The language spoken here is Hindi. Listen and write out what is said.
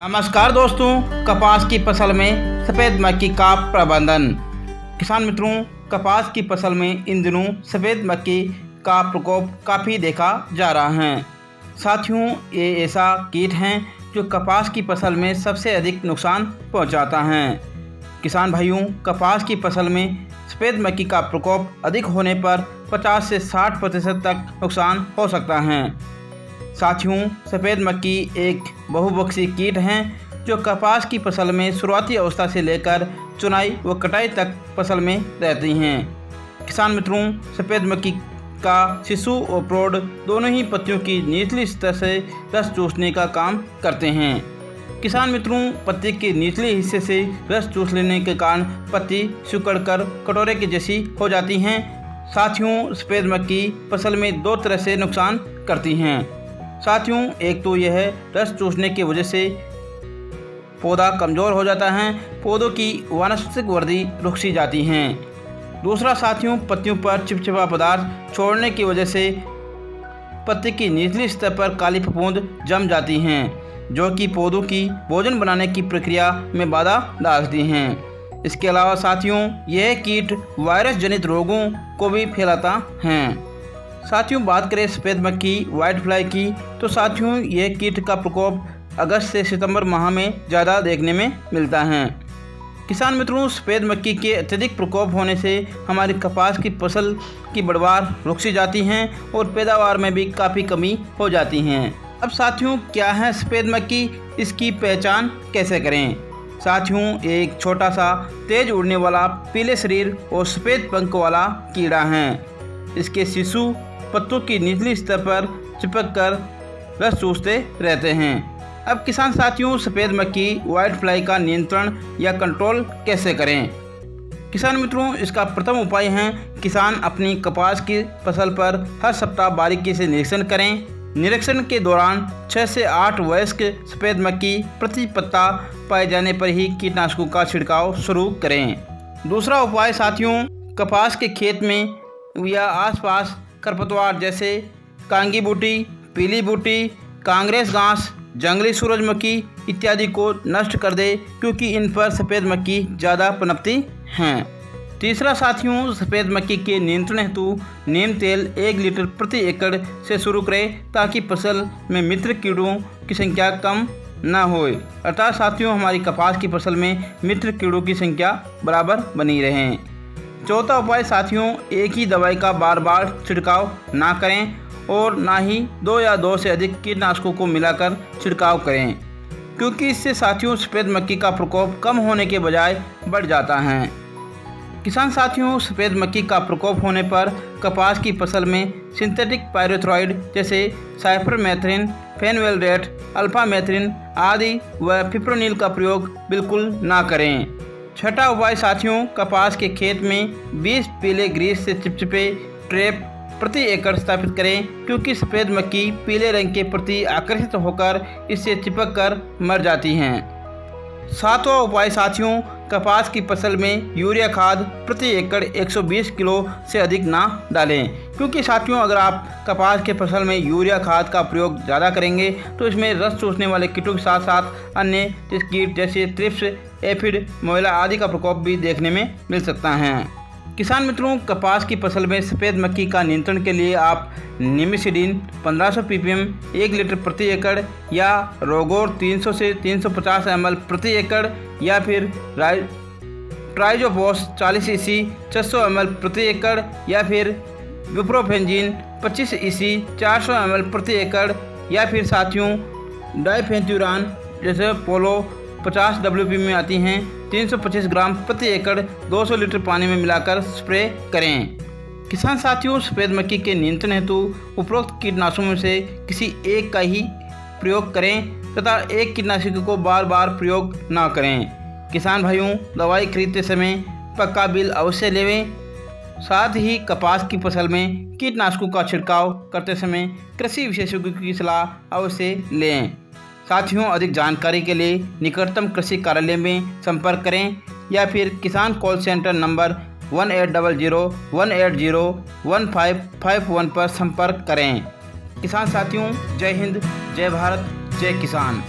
नमस्कार दोस्तों, कपास की फसल में सफ़ेद मक्खी का प्रबंधन। किसान मित्रों, कपास की फसल में इन दिनों सफ़ेद मक्खी का प्रकोप काफ़ी देखा जा रहा है। साथियों, ये ऐसा कीट हैं जो कपास की फसल में सबसे अधिक नुकसान पहुंचाता है। किसान भाइयों, कपास की फसल में सफ़ेद मक्खी का प्रकोप अधिक होने पर 50 से 60% तक नुकसान हो सकता है। साथियों, सफ़ेद मक्खी एक बहुपक्षी कीट हैं जो कपास की फसल में शुरुआती अवस्था से लेकर चुनाई व कटाई तक फसल में रहती हैं। किसान मित्रों, सफ़ेद मक्खी का शिशु और प्रौढ़ दोनों ही पत्तियों की निचली सतह से रस चूसने का काम करते हैं। किसान मित्रों, पत्ती के निचले हिस्से से रस चूस लेने के कारण पत्ती सिकुड़कर कटोरे की जैसी हो जाती हैं। साथियों, सफ़ेद मक्खी फसल में दो तरह से नुकसान करती हैं। साथियों, एक तो यह रस चूसने की वजह से पौधा कमज़ोर हो जाता है, पौधों की वानस्पतिक वृद्धि रुक सी जाती हैं। दूसरा साथियों, पत्तियों पर चिपचिपा पदार्थ छोड़ने की वजह से पत्ती की निचली सतह पर काली फफूंद जम जाती हैं, जो कि पौधों की भोजन बनाने की प्रक्रिया में बाधा डालती हैं। इसके अलावा साथियों, यह कीट वायरस जनित रोगों को भी फैलाता है। साथियों, बात करें सफ़ेद मक्खी वाइट फ्लाई की, तो साथियों यह कीट का प्रकोप अगस्त से सितंबर माह में ज़्यादा देखने में मिलता है। किसान मित्रों, सफ़ेद मक्खी के अत्यधिक प्रकोप होने से हमारी कपास की फसल की बढ़वार रुक सी जाती हैं और पैदावार में भी काफ़ी कमी हो जाती हैं। अब साथियों, क्या है सफ़ेद मक्खी, इसकी पहचान कैसे करें? साथियों, एक छोटा सा तेज उड़ने वाला पीले शरीर और सफ़ेद पंख वाला कीड़ा है। इसके शिशु पत्तों की निचली सतह पर चिपक कर रस चूसते रहते हैं। अब किसान साथियों, सफ़ेद मक्खी वाइट फ्लाई का नियंत्रण या कंट्रोल कैसे करें? किसान मित्रों, इसका प्रथम उपाय है किसान अपनी कपास की फसल पर हर सप्ताह बारीकी से निरीक्षण करें। निरीक्षण के दौरान 6 से 8 वयस्क सफ़ेद मक्खी प्रति पत्ता पाए जाने पर ही कीटनाशकों का छिड़काव शुरू करें। दूसरा उपाय साथियों, कपास के खेत में या आसपास खरपतवार जैसे कांगी बूटी, पीली बूटी, कांग्रेस घास, जंगली सूरजमुखी इत्यादि को नष्ट कर दे, क्योंकि इन पर सफ़ेद मक्खी ज़्यादा पनपती हैं। तीसरा साथियों, सफ़ेद मक्खी के नियंत्रण हेतु नीम तेल 1 लीटर प्रति एकड़ से शुरू करें, ताकि फसल में मित्र कीड़ों की संख्या कम न हो। अर्थात साथियों, हमारी कपास की फसल में मित्र कीड़ों की संख्या बराबर बनी रहें। चौथा उपाय साथियों, एक ही दवाई का बार बार छिड़काव ना करें और ना ही 2 या 2 से अधिक कीटनाशकों को मिलाकर छिड़काव करें, क्योंकि इससे साथियों सफ़ेद मक्खी का प्रकोप कम होने के बजाय बढ़ जाता है। किसान साथियों, सफ़ेद मक्खी का प्रकोप होने पर कपास की फसल में सिंथेटिक पायरेथ्रॉइड जैसे साइपरमेथ्रिन, फेनवेलरेट, अल्फामेथ्रिन आदि व फिप्रोनिल का प्रयोग बिल्कुल ना करें। छठा उपाय साथियों, कपास के खेत में 20 पीले ग्रीस से चिपचिपे ट्रैप प्रति एकड़ स्थापित करें, क्योंकि सफ़ेद मक्खी पीले रंग के प्रति आकर्षित होकर इससे चिपक कर मर जाती हैं। सातवां उपाय साथियों, कपास की फसल में यूरिया खाद प्रति एकड़ 120 किलो से अधिक ना डालें, क्योंकि साथियों अगर आप कपास के फसल में यूरिया खाद का प्रयोग ज़्यादा करेंगे तो इसमें रस चूसने वाले कीटों के साथ साथ अन्य कीट जैसे थ्रिप्स, एफिड, मोइला आदि का प्रकोप भी देखने में मिल सकता है। किसान मित्रों, कपास की फसल में सफ़ेद मक्खी का नियंत्रण के लिए आप निमिसिडिन 1500 ppm 1 लीटर प्रति एकड़ या रोगोर 300 से 350 ml प्रति एकड़ या फिर ट्राइजोफोस 40 EC 600 ml प्रति एकड़ या फिर विप्रोफेंजिन 25 EC 400 ml प्रति एकड़ या फिर साथियों डाइफेंथ्यूरान जैसे पोलो 50 WP में आती हैं 325 ग्राम प्रति एकड़ 200 लीटर पानी में मिलाकर स्प्रे करें। किसान साथियों, सफ़ेद मक्खी के नियंत्रण हेतु उपरोक्त कीटनाशकों में से किसी एक का ही प्रयोग करें तथा एक कीटनाशक को बार बार प्रयोग ना करें। किसान भाइयों, दवाई खरीदते समय पक्का बिल अवश्य लेवें। साथ ही कपास की फसल में कीटनाशकों का छिड़काव करते समय कृषि विशेषज्ञों की सलाह अवश्य लें। साथियों, अधिक जानकारी के लिए निकटतम कृषि कार्यालय में संपर्क करें या फिर किसान कॉल सेंटर नंबर 1800 180 1551 पर संपर्क करें। किसान साथियों, जय हिंद, जय भारत, जय किसान।